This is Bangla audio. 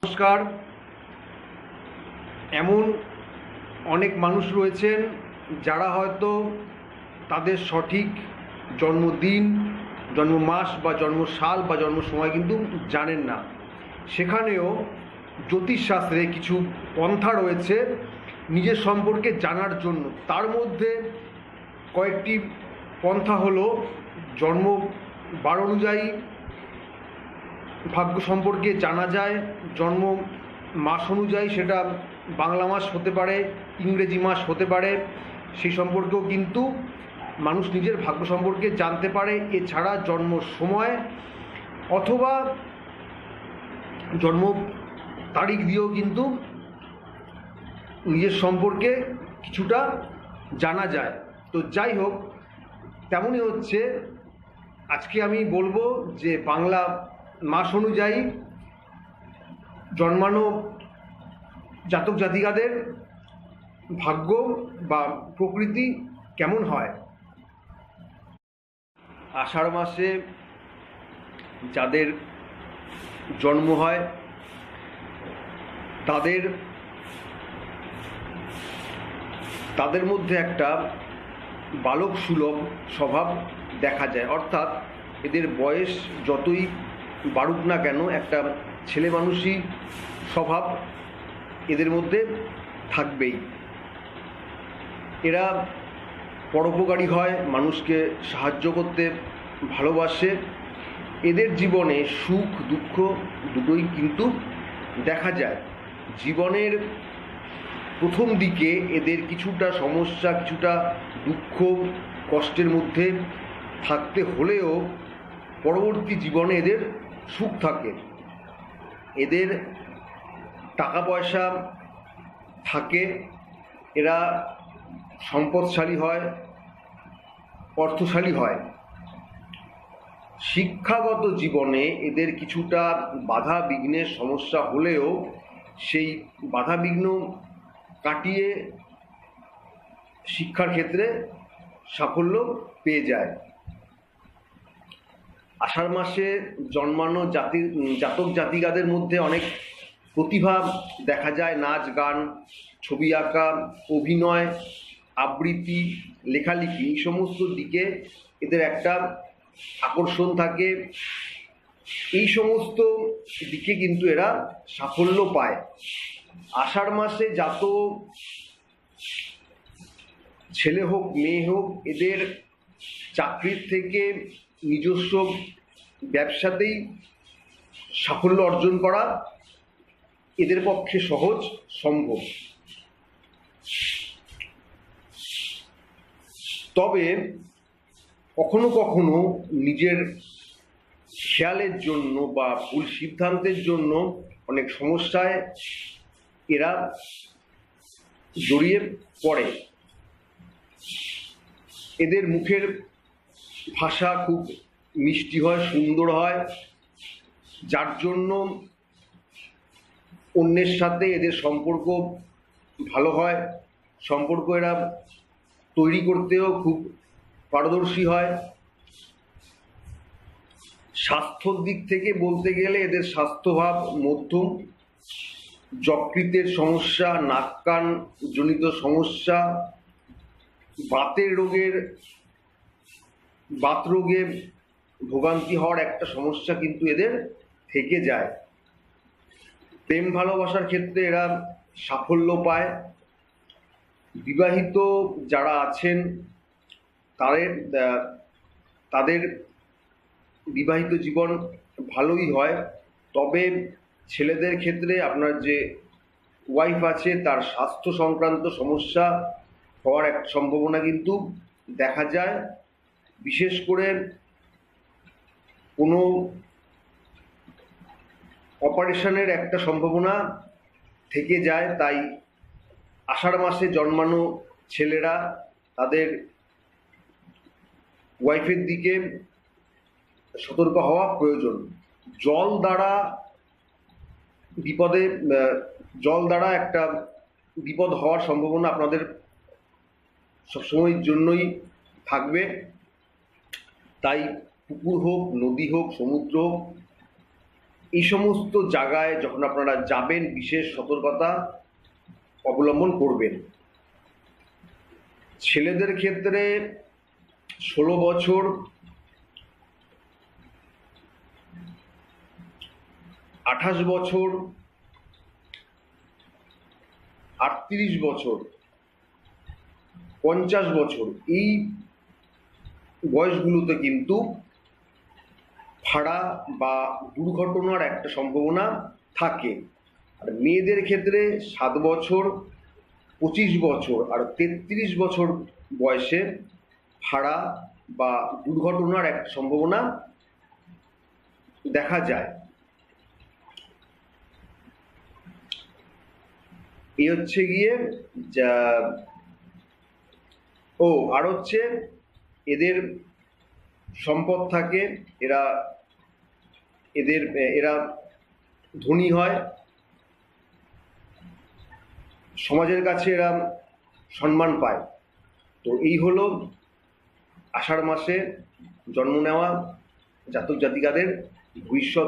নমস্কার। এমন অনেক মানুষ রয়েছেন যারা হয়তো তাদের সঠিক জন্মদিন, জন্ম মাস বা জন্ম সাল বা জন্ম সময় কিন্তু জানেন না। সেখানেও জ্যোতিষশাস্ত্রে কিছু পন্থা রয়েছে নিজের সম্পর্কে জানার জন্য। তার মধ্যে কয়েকটি পন্থা হলো জন্ম বার অনুযায়ী ভাগ্য সম্পর্কে জানা যায়। জন্ম মাস অনুযায়ী, সেটা বাংলা মাস হতে পারে, ইংরেজি মাস হতে পারে, সেই সম্পর্কেও কিন্তু মানুষ নিজের ভাগ্য সম্পর্কে জানতে পারে। এছাড়া জন্ম সময় অথবা জন্ম তারিখ দিয়েও কিন্তু নিজের সম্পর্কে কিছুটা জানা যায়। তো যাই হোক, তেমনই হচ্ছে আজকে আমি বলবো যে বাংলা মাস অনুযায়ী জন্মানো জাতক জাতিকাদের ভাগ্য বা প্রকৃতি কেমন হয়। আষাঢ় মাসে যাদের জন্ম হয় তাদের মধ্যে একটা বালক সুলভ স্বভাব দেখা যায়। অর্থাৎ এদের বয়স যতই বাড়ুক না কেন, একটা ছেলে মানুষই স্বভাব এদের মধ্যে থাকবেই। এরা পরোপকারী হয়, মানুষকে সাহায্য করতে ভালোবাসে। এদের জীবনে সুখ দুঃখ দুটোই কিন্তু দেখা যায়। জীবনের প্রথম দিকে এদের কিছুটা সমস্যা, কিছুটা দুঃখ কষ্টের মধ্যে থাকতে হলেও পরবর্তী জীবনে এদের সুখ থাকে। এদের টাকা পয়সা থাকে, এরা সম্পদশালী হয়, অর্থশালী হয়। শিক্ষাগত জীবনে এদের কিছুটা বাধা বিঘ্নের সমস্যা হলেও সেই বাধা বিঘ্ন কাটিয়ে শিক্ষার ক্ষেত্রে সাফল্য পেয়ে যায়। আষাঢ় মাসে জন্মানো জাতক জাতিকাদের মধ্যে অনেক প্রতিভা দেখা যায়। নাচ গান, ছবি আঁকা, অভিনয়, আবৃত্তি, লেখালেখি, এই সমস্ত দিকে এদের একটা আকর্ষণ থাকে। এই সমস্ত দিকে কিন্তু এরা সাফল্য পায়। আষাঢ় মাসে যত ছেলে হোক মেয়ে হোক, এদের চাকরির থেকে নিজস্ব ব্যবসাতেই সাফল্য অর্জন করা এদের পক্ষে সহজ সম্ভব। তবে কখনো কখনো নিজের খেয়ালের জন্য বা ভুল সিদ্ধান্তের জন্য অনেক সমস্যায় এরা জড়িয়ে পড়ে। এদের মুখের ভাষা খুব মিষ্টি হয়, সুন্দর হয়, যার জন্য অন্যের সাথে এদের সম্পর্ক ভালো হয়। সম্পর্ক এরা তৈরি করতেও খুব পারদর্শী হয়। স্বাস্থ্যর দিক থেকে বলতে গেলে এদের স্বাস্থ্যভাব মধ্যম। যকৃতের সমস্যা, নাক কান জনিত সমস্যা, বাত রোগে ভোগান্তি হওয়ার একটা সমস্যা কিন্তু এদের থেকে যায়। প্রেম ভালোবাসার ক্ষেত্রে এরা সাফল্য পায়। বিবাহিত যারা আছেন তাদের বিবাহিত জীবন ভালোই হয়। তবে ছেলেদের ক্ষেত্রে আপনার যে ওয়াইফ আছে তার স্বাস্থ্য সংক্রান্ত সমস্যা হওয়ার এক সম্ভাবনা কিন্তু দেখা যায়। বিশেষ করে কোনো অপারেশনের একটা সম্ভাবনা থেকে যায়। তাই আষাঢ় মাসে জন্মানো ছেলেরা তাদের ওয়াইফের দিকে সতর্ক হওয়া প্রয়োজন। জল দ্বারা একটা বিপদ হওয়ার সম্ভাবনা আপনাদের সবসময়ের জন্যই থাকবে। তাই পুকুর হোক, নদী হোক, সমুদ্র হোক, এই সমস্ত জায়গায় যখন আপনারা যাবেন বিশেষ সতর্কতা অবলম্বন করবেন। ছেলেদের ক্ষেত্রে 16 বছর, 28 বছর, 38 বছর, 50 বছর এই বয়সগুলোতে কিন্তু ফাঁড়া বা দুর্ঘটনার একটা সম্ভাবনা থাকে। আর মেয়েদের ক্ষেত্রে 7 বছর, 25 বছর আর 33 বছর বয়সে ফাঁড়া বা দুর্ঘটনার একটা সম্ভাবনা দেখা যায়। এই হচ্ছে গিয়ে যা। আর হচ্ছে এদের সম্পদ থাকে, এরা ধনী হয়, সমাজের কাছে এরা সম্মান পায়। তো এই হলো আষাঢ় মাসে জন্ম নেওয়া জাতক জাতিকাদের ভবিষ্যৎ।